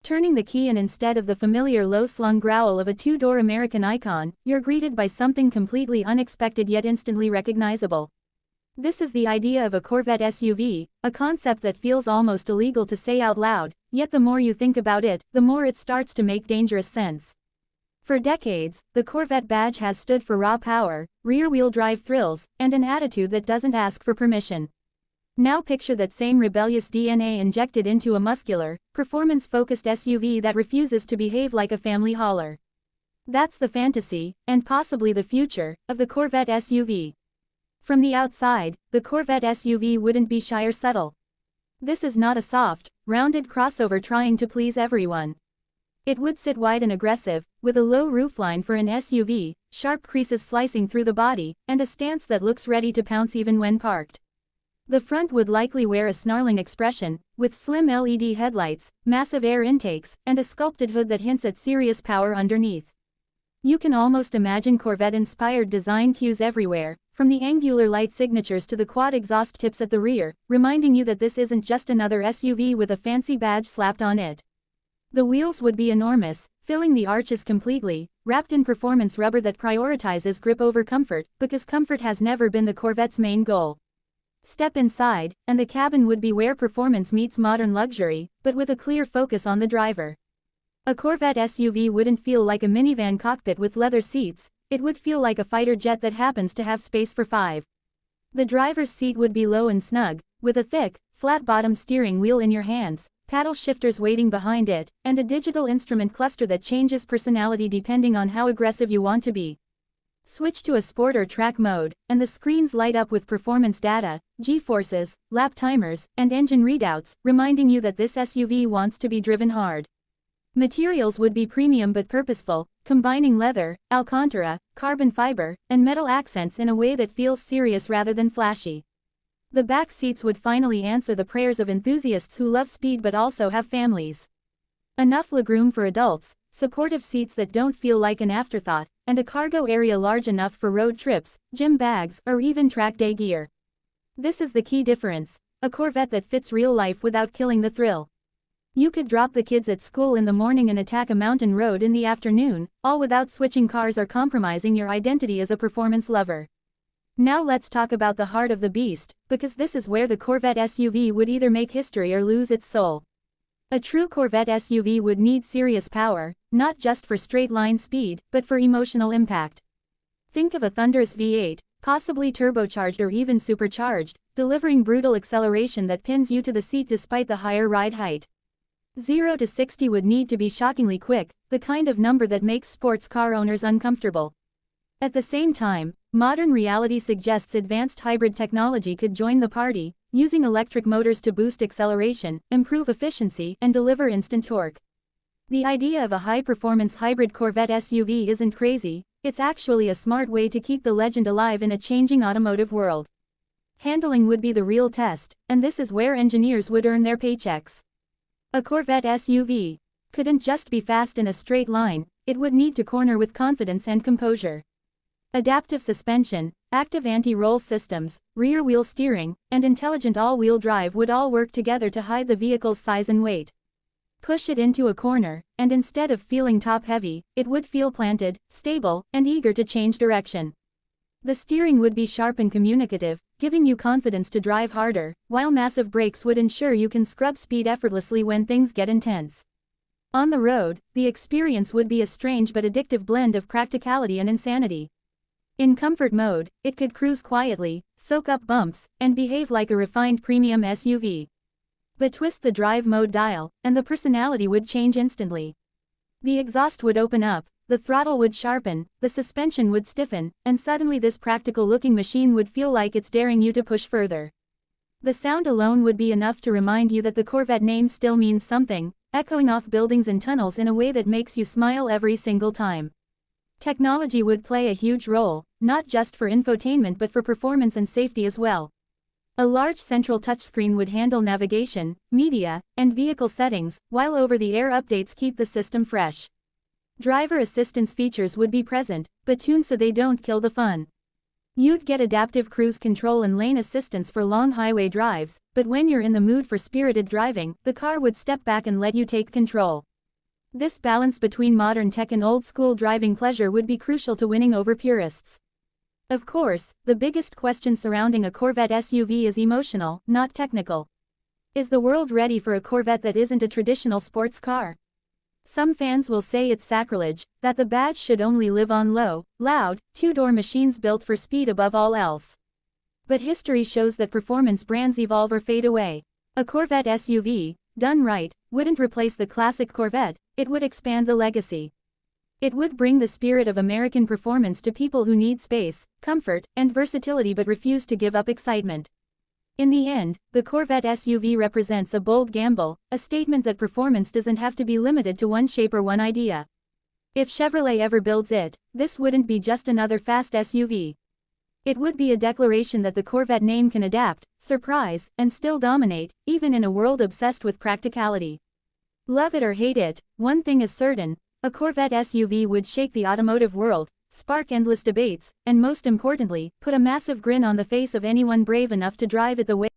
Turning the key and instead of the familiar low-slung growl of a two-door American icon, you're greeted by something completely unexpected yet instantly recognizable. This is the idea of a Corvette SUV, a concept that feels almost illegal to say out loud, yet the more you think about it, the more it starts to make dangerous sense. For decades, the Corvette badge has stood for raw power, rear-wheel drive thrills, and an attitude that doesn't ask for permission. Now picture that same rebellious DNA injected into a muscular, performance-focused SUV that refuses to behave like a family hauler. That's the fantasy, and possibly the future, of the Corvette SUV. From the outside, the Corvette SUV wouldn't be shy or subtle. This is not a soft, rounded crossover trying to please everyone. It would sit wide and aggressive, with a low roofline for an SUV, sharp creases slicing through the body, and a stance that looks ready to pounce even when parked. The front would likely wear a snarling expression, with slim LED headlights, massive air intakes, and a sculpted hood that hints at serious power underneath. You can almost imagine Corvette-inspired design cues everywhere, from the angular light signatures to the quad exhaust tips at the rear, reminding you that this isn't just another SUV with a fancy badge slapped on it. The wheels would be enormous, filling the arches completely, wrapped in performance rubber that prioritizes grip over comfort, because comfort has never been the Corvette's main goal. Step inside, and the cabin would be where performance meets modern luxury, but with a clear focus on the driver. A Corvette SUV wouldn't feel like a minivan cockpit with leather seats, it would feel like a fighter jet that happens to have space for 5. The driver's seat would be low and snug, with a thick, flat-bottom steering wheel in your hands, paddle shifters waiting behind it, and a digital instrument cluster that changes personality depending on how aggressive you want to be. Switch to a sport or track mode, and the screens light up with performance data, G-forces, lap timers, and engine readouts, reminding you that this SUV wants to be driven hard. Materials would be premium but purposeful, combining leather, Alcantara, carbon fiber, and metal accents in a way that feels serious rather than flashy. The back seats would finally answer the prayers of enthusiasts who love speed but also have families. Enough legroom for adults, supportive seats that don't feel like an afterthought, and a cargo area large enough for road trips, gym bags, or even track day gear. This is the key difference, a Corvette that fits real life without killing the thrill. You could drop the kids at school in the morning and attack a mountain road in the afternoon, all without switching cars or compromising your identity as a performance lover. Now let's talk about the heart of the beast, because this is where the Corvette SUV would either make history or lose its soul. A true Corvette SUV would need serious power, not just for straight-line speed, but for emotional impact. Think of a thunderous V8, possibly turbocharged or even supercharged, delivering brutal acceleration that pins you to the seat despite the higher ride height. 0 to 60 would need to be shockingly quick, the kind of number that makes sports car owners uncomfortable. At the same time, modern reality suggests advanced hybrid technology could join the party, using electric motors to boost acceleration, improve efficiency, and deliver instant torque. The idea of a high-performance hybrid Corvette SUV isn't crazy, it's actually a smart way to keep the legend alive in a changing automotive world. Handling would be the real test, and this is where engineers would earn their paychecks. A Corvette SUV couldn't just be fast in a straight line, it would need to corner with confidence and composure. Adaptive suspension, active anti-roll systems, rear-wheel steering, and intelligent all-wheel drive would all work together to hide the vehicle's size and weight. Push it into a corner, and instead of feeling top-heavy, it would feel planted, stable, and eager to change direction. The steering would be sharp and communicative, giving you confidence to drive harder, while massive brakes would ensure you can scrub speed effortlessly when things get intense. On the road, the experience would be a strange but addictive blend of practicality and insanity. In comfort mode, it could cruise quietly, soak up bumps, and behave like a refined premium SUV. But twist the drive mode dial, and the personality would change instantly. The exhaust would open up, the throttle would sharpen, the suspension would stiffen, and suddenly this practical-looking machine would feel like it's daring you to push further. The sound alone would be enough to remind you that the Corvette name still means something, echoing off buildings and tunnels in a way that makes you smile every single time. Technology would play a huge role, not just for infotainment but for performance and safety as well. A large central touchscreen would handle navigation, media, and vehicle settings, while over-the-air updates keep the system fresh. Driver assistance features would be present, but tuned so they don't kill the fun. You'd get adaptive cruise control and lane assistance for long highway drives, but when you're in the mood for spirited driving, the car would step back and let you take control. This balance between modern tech and old-school driving pleasure would be crucial to winning over purists. Of course, the biggest question surrounding a Corvette SUV is emotional, not technical. Is the world ready for a Corvette that isn't a traditional sports car? Some fans will say it's sacrilege, that the badge should only live on low, loud, two-door machines built for speed above all else. But history shows that performance brands evolve or fade away. A Corvette SUV, done right, wouldn't replace the classic Corvette, it would expand the legacy. It would bring the spirit of American performance to people who need space, comfort, and versatility but refuse to give up excitement. In the end, the Corvette SUV represents a bold gamble, a statement that performance doesn't have to be limited to one shape or one idea. If Chevrolet ever builds it, this wouldn't be just another fast SUV. It would be a declaration that the Corvette name can adapt, surprise, and still dominate, even in a world obsessed with practicality. Love it or hate it, one thing is certain, a Corvette SUV would shake the automotive world, spark endless debates, and most importantly, put a massive grin on the face of anyone brave enough to drive it the way